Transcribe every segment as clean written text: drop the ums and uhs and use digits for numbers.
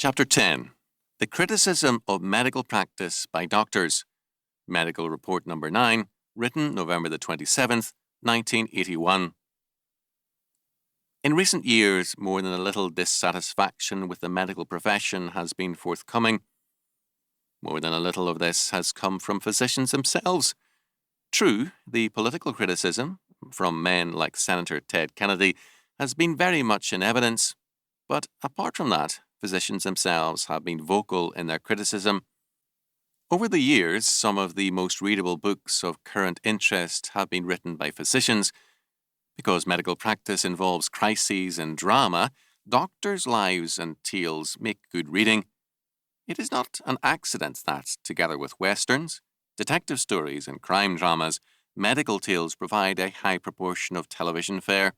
Chapter 10. The Criticism of Medical Practice by Doctors. Medical Report Number 9, written November the 27th, 1981. In recent years, more than a little dissatisfaction with the medical profession has been forthcoming. More than a little of this has come from physicians themselves. True, the political criticism, from men like Senator Ted Kennedy, has been very much in evidence. But apart from that, physicians themselves have been vocal in their criticism. Over the years, some of the most readable books of current interest have been written by physicians. Because medical practice involves crises and drama, doctors' lives and tales make good reading. It is not an accident that, together with westerns, detective stories and crime dramas, medical tales provide a high proportion of television fare.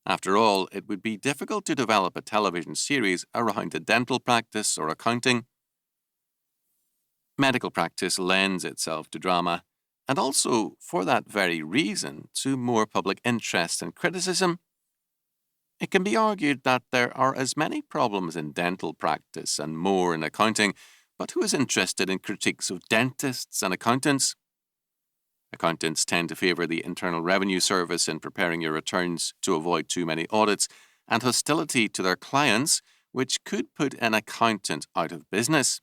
After all, it would be difficult to develop a television series around a dental practice or accounting. Medical practice lends itself to drama, and also, for that very reason, to more public interest and criticism. It can be argued that there are as many problems in dental practice and more in accounting, but who is interested in critiques of dentists and accountants? Accountants tend to favour the Internal Revenue Service in preparing your returns to avoid too many audits, and hostility to their clients, which could put an accountant out of business.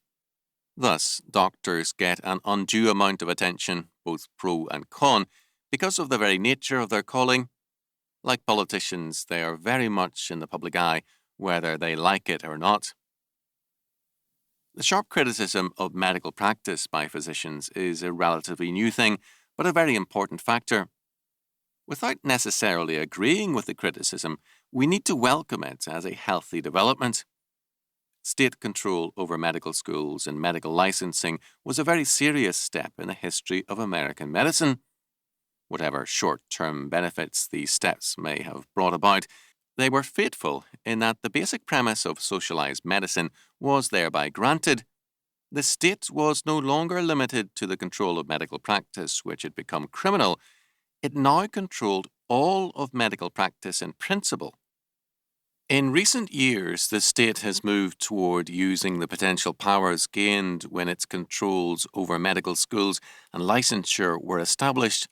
Thus, doctors get an undue amount of attention, both pro and con, because of the very nature of their calling. Like politicians, they are very much in the public eye, whether they like it or not. The sharp criticism of medical practice by physicians is a relatively new thing, but a very important factor. Without necessarily agreeing with the criticism, we need to welcome it as a healthy development. State control over medical schools and medical licensing was a very serious step in the history of American medicine. Whatever short-term benefits these steps may have brought about, they were fateful in that the basic premise of socialized medicine was thereby granted. The state was no longer limited to the control of medical practice, which had become criminal. It now controlled all of medical practice in principle. In recent years, the state has moved toward using the potential powers gained when its controls over medical schools and licensure were established.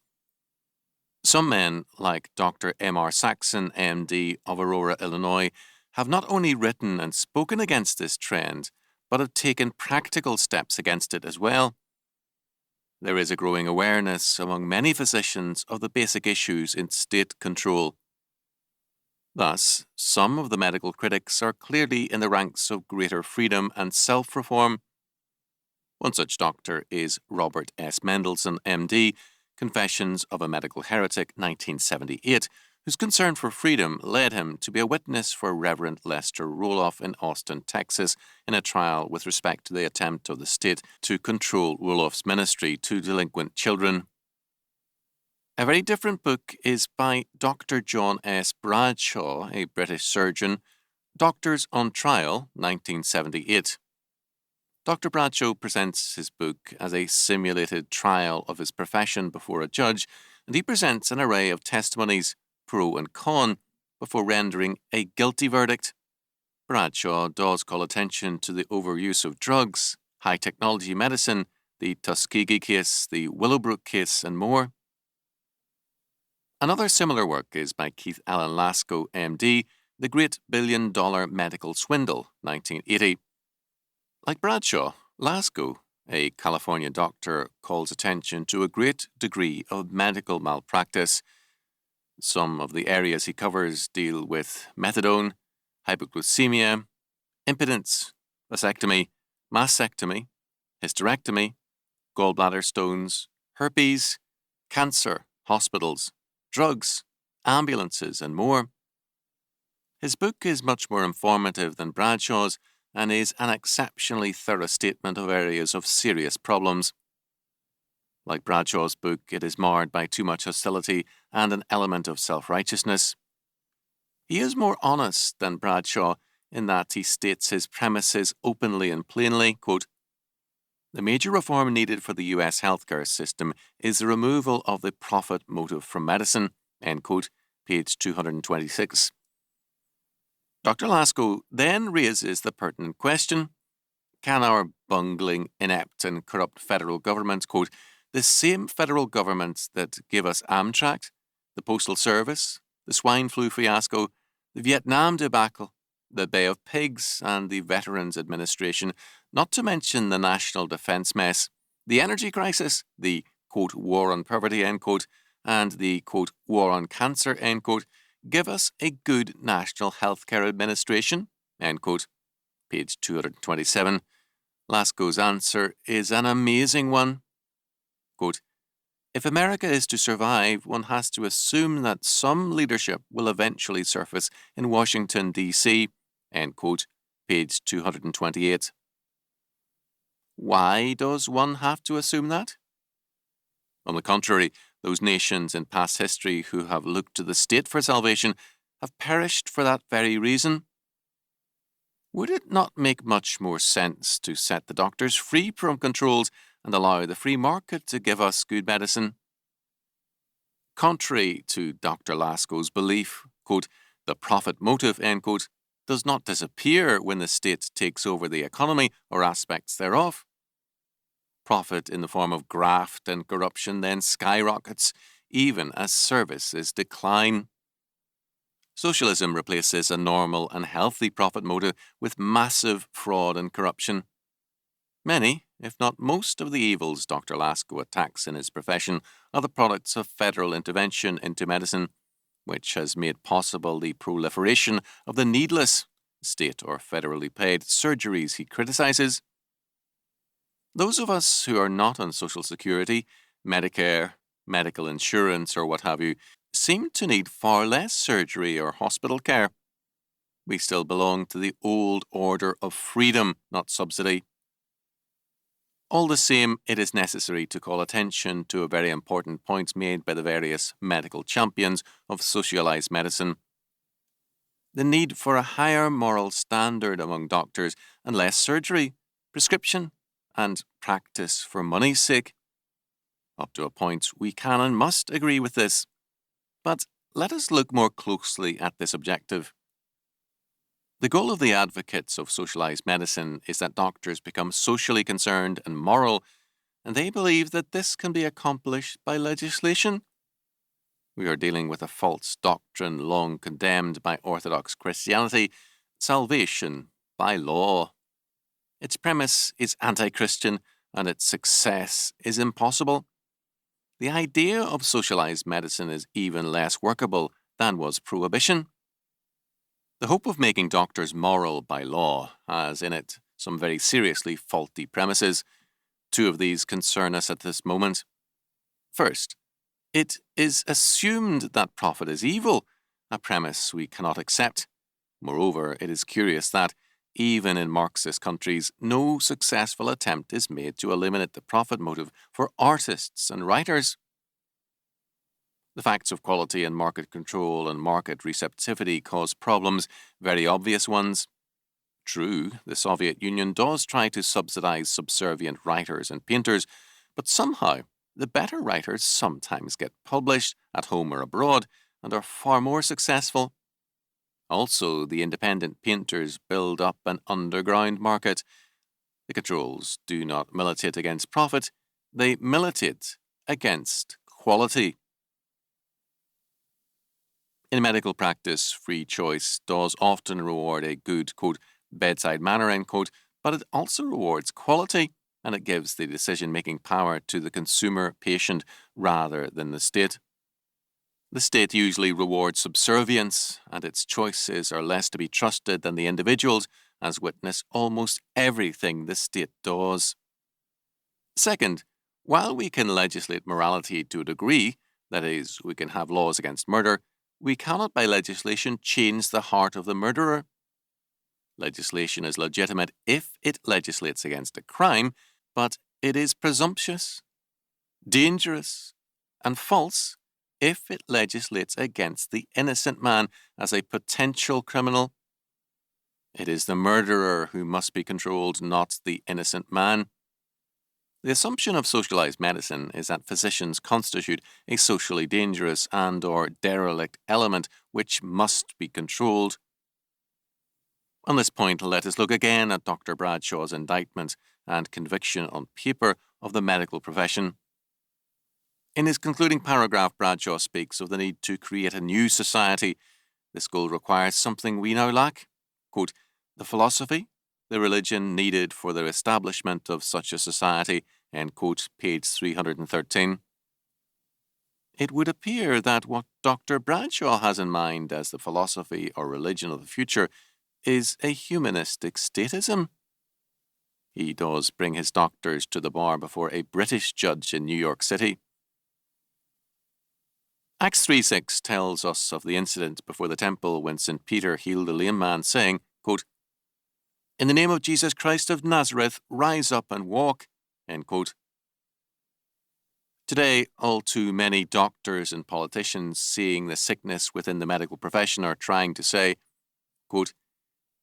Some men, like Dr. M.R. Saxon, MD, of Aurora, Illinois, have not only written and spoken against this trend, but have taken practical steps against it as well. There is a growing awareness among many physicians of the basic issues in state control. Thus, some of the medical critics are clearly in the ranks of greater freedom and self-reform. One such doctor is Robert S. Mendelsohn, MD, Confessions of a Medical Heretic, 1978, whose concern for freedom led him to be a witness for Reverend Lester Roloff in Austin, Texas, in a trial with respect to the attempt of the state to control Roloff's ministry to delinquent children. A very different book is by Dr. John S. Bradshaw, a British surgeon, Doctors on Trial, 1978. Dr. Bradshaw presents his book as a simulated trial of his profession before a judge, and he presents an array of testimonies, pro and con, before rendering a guilty verdict. Bradshaw does call attention to the overuse of drugs, high-technology medicine, the Tuskegee case, the Willowbrook case, and more. Another similar work is by Keith Allen Lasko, MD, The Great Billion-Dollar Medical Swindle, 1980. Like Bradshaw, Lasko, a California doctor, calls attention to a great degree of medical malpractice. Some of the areas he covers deal with methadone, hypoglycemia, impotence, vasectomy, mastectomy, hysterectomy, gallbladder stones, herpes, cancer, hospitals, drugs, ambulances, and more. His book is much more informative than Bradshaw's and is an exceptionally thorough statement of areas of serious problems. Like Bradshaw's book, it is marred by too much hostility and an element of self-righteousness. He is more honest than Bradshaw in that he states his premises openly and plainly, quote, "The major reform needed for the U.S. healthcare system is the removal of the profit motive from medicine," end quote, page 226. Dr. Lasko then raises the pertinent question: can our bungling, inept and corrupt federal government, quote, the same federal governments that give us Amtrak, the Postal Service, the swine flu fiasco, the Vietnam debacle, the Bay of Pigs and the Veterans Administration, not to mention the national defense mess, the energy crisis, the, quote, war on poverty, end quote, and the, quote, war on cancer, end quote, give us a good national healthcare administration, end quote. Page 227. Lasko's answer is an amazing one. Quote, if America is to survive, one has to assume that some leadership will eventually surface in Washington, D.C., end quote, page 228. Why does one have to assume that? On the contrary, those nations in past history who have looked to the state for salvation have perished for that very reason. Would it not make much more sense to set the doctors free from controls and allow the free market to give us good medicine? Contrary to Dr. Lasko's belief, quote, the profit motive, end quote, does not disappear when the state takes over the economy or aspects thereof. Profit in the form of graft and corruption then skyrockets, even as services decline. Socialism replaces a normal and healthy profit motive with massive fraud and corruption. Many, if not most, of the evils Dr. Lasko attacks in his profession are the products of federal intervention into medicine, which has made possible the proliferation of the needless, state or federally paid surgeries he criticizes. Those of us who are not on Social Security, Medicare, medical insurance, or what have you, seem to need far less surgery or hospital care. We still belong to the old order of freedom, not subsidy. All the same, it is necessary to call attention to a very important point made by the various medical champions of socialized medicine. The need for a higher moral standard among doctors and less surgery, prescription, and practice for money's sake. Up to a point, we can and must agree with this. But let us look more closely at this objective. The goal of the advocates of socialized medicine is that doctors become socially concerned and moral, and they believe that this can be accomplished by legislation. We are dealing with a false doctrine long condemned by Orthodox Christianity, salvation by law. Its premise is anti-Christian, and its success is impossible. The idea of socialized medicine is even less workable than was prohibition. The hope of making doctors moral by law has in it some very seriously faulty premises. Two of these concern us at this moment. First, it is assumed that profit is evil, a premise we cannot accept. Moreover, it is curious that, even in Marxist countries, no successful attempt is made to eliminate the profit motive for artists and writers. The facts of quality and market control and market receptivity cause problems, very obvious ones. True, the Soviet Union does try to subsidize subservient writers and painters, but somehow the better writers sometimes get published at home or abroad and are far more successful. Also, the independent painters build up an underground market. The controls do not militate against profit, they militate against quality. In medical practice, free choice does often reward a good, quote, bedside manner, end quote, but it also rewards quality, and it gives the decision-making power to the consumer patient rather than the state. The state usually rewards subservience, and its choices are less to be trusted than the individuals, as witness almost everything the state does. Second, while we can legislate morality to a degree, that is, we can have laws against murder, we cannot by legislation change the heart of the murderer. Legislation is legitimate if it legislates against a crime, but it is presumptuous, dangerous, and false if it legislates against the innocent man as a potential criminal. It is the murderer who must be controlled, not the innocent man. The assumption of socialized medicine is that physicians constitute a socially dangerous and/or derelict element which must be controlled. On this point, let us look again at Dr. Bradshaw's indictment and conviction on paper of the medical profession. In his concluding paragraph, Bradshaw speaks of the need to create a new society. This goal requires something we now lack. Quote, the philosophy, the religion needed for the establishment of such a society, end quote, page 313. It would appear that what Dr. Bradshaw has in mind as the philosophy or religion of the future is a humanistic statism. He does bring his doctors to the bar before a British judge in New York City. Acts 3:6 tells us of the incident before the temple when St. Peter healed the lame man, saying, quote, in the name of Jesus Christ of Nazareth, rise up and walk, end quote. Today, all too many doctors and politicians seeing the sickness within the medical profession are trying to say, quote,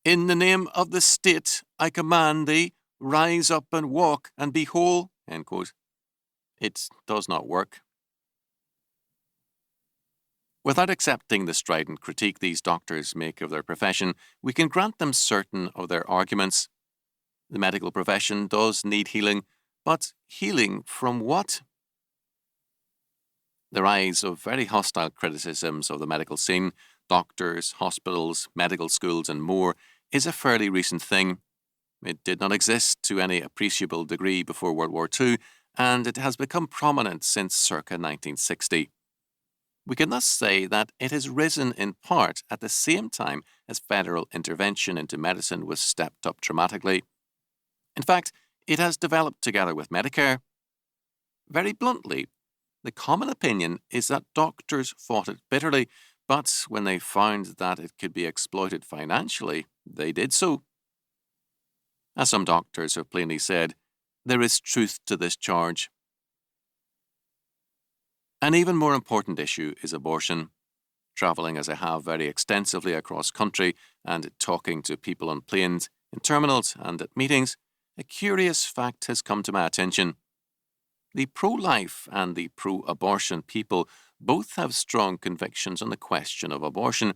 in the name of the state, I command thee, rise up and walk and be whole, end quote. It does not work. Without accepting the strident critique these doctors make of their profession, we can grant them certain of their arguments. The medical profession does need healing, but healing from what? The rise of very hostile criticisms of the medical scene, doctors, hospitals, medical schools, and more, is a fairly recent thing. It did not exist to any appreciable degree before World War II, and it has become prominent since circa 1960. We can thus say that it has risen in part at the same time as federal intervention into medicine was stepped up dramatically. In fact, it has developed together with Medicare. Very bluntly, the common opinion is that doctors fought it bitterly, but when they found that it could be exploited financially, they did so. As some doctors have plainly said, there is truth to this charge. An even more important issue is abortion. Travelling as I have very extensively across country and talking to people on planes, in terminals and at meetings, a curious fact has come to my attention. The pro-life and the pro-abortion people both have strong convictions on the question of abortion,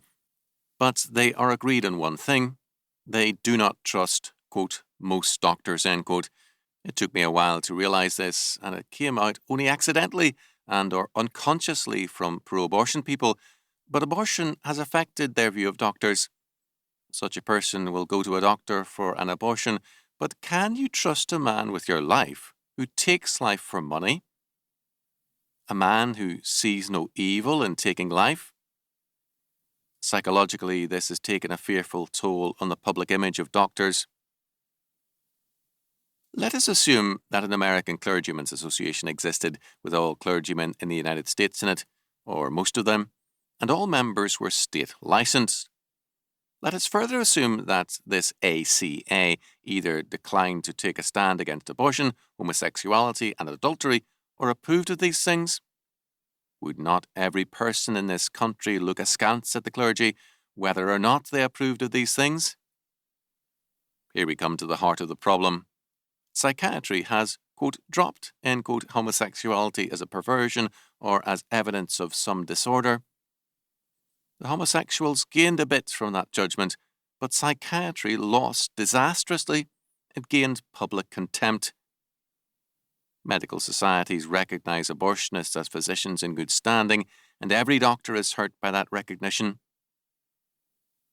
but they are agreed on one thing. They do not trust, quote, most doctors, end quote. It took me a while to realise this, and it came out only accidentally and or unconsciously from pro-abortion people, but abortion has affected their view of doctors. Such a person will go to a doctor for an abortion, but can you trust a man with your life who takes life for money? A man who sees no evil in taking life? Psychologically, this has taken a fearful toll on the public image of doctors. Let us assume that an American Clergymen's Association existed with all clergymen in the United States in it, or most of them, and all members were state licensed. Let us further assume that this ACA either declined to take a stand against abortion, homosexuality, and adultery, or approved of these things. Would not every person in this country look askance at the clergy, whether or not they approved of these things? Here we come to the heart of the problem. Psychiatry has, quote, dropped, end quote, homosexuality as a perversion or as evidence of some disorder. The homosexuals gained a bit from that judgment, but psychiatry lost disastrously. It gained public contempt. Medical societies recognize abortionists as physicians in good standing, and every doctor is hurt by that recognition.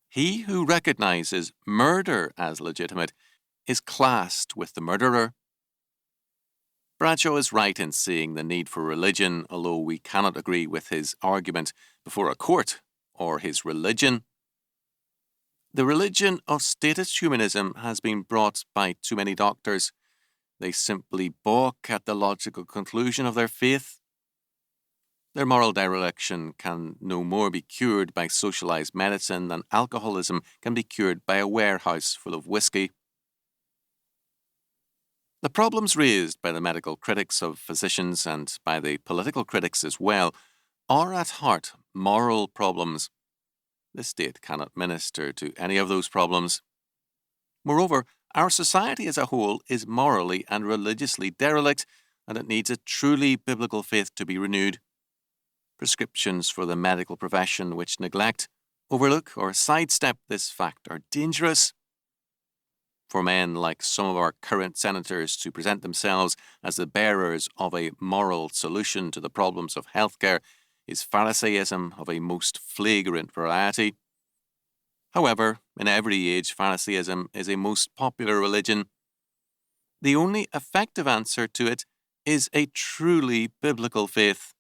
He who recognizes murder as legitimate is classed with the murderer. Bradshaw is right in seeing the need for religion, although we cannot agree with his argument before a court or his religion. The religion of statist humanism has been brought by too many doctors. They simply balk at the logical conclusion of their faith. Their moral dereliction can no more be cured by socialized medicine than alcoholism can be cured by a warehouse full of whiskey. The problems raised by the medical critics of physicians and by the political critics as well are at heart moral problems. The state cannot minister to any of those problems. Moreover, our society as a whole is morally and religiously derelict, and it needs a truly biblical faith to be renewed. Prescriptions for the medical profession which neglect, overlook, or sidestep this fact are dangerous. For men like some of our current senators to present themselves as the bearers of a moral solution to the problems of healthcare is Pharisaism of a most flagrant variety. However, in every age, Pharisaism is a most popular religion. The only effective answer to it is a truly biblical faith.